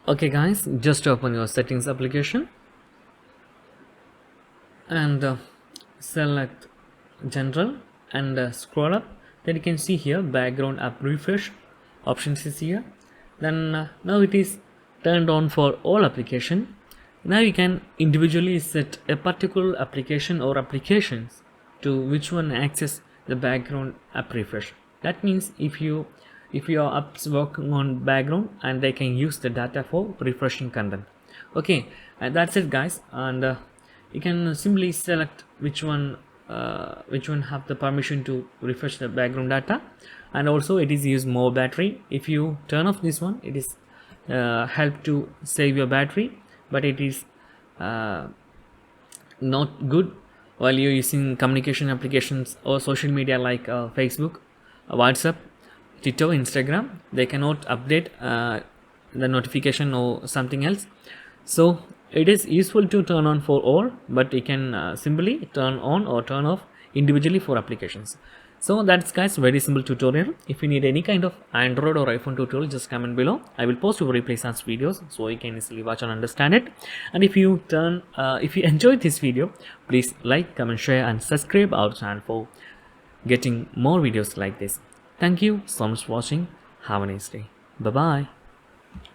Okay guys, just open your settings application and select general and scroll up. Then you can see here background app refresh options is here. Then now it is turned on for all application. Now you can individually set a particular application or applications to which one access the background app refresh. That means if your apps working on background and they can use the data for refreshing content. Okay, and that's it guys. And you can simply select which one have the permission to refresh the background data, and also it is use more battery. If you turn off this one, it is help to save your battery, but it is not good while you're using communication applications or social media like Facebook, WhatsApp, Twitter, Instagram. They cannot update the notification or something else. So it is useful to turn on for all, but you can simply turn on or turn off individually for applications. So that's guys, very simple tutorial. If you need any kind of Android or iPhone tutorial, just comment below. I will post over replays as videos so you can easily watch and understand it. And if you enjoyed this video, please like, comment, share and subscribe our channel for getting more videos like this. Thank you so much for watching. Have a nice day. Bye bye.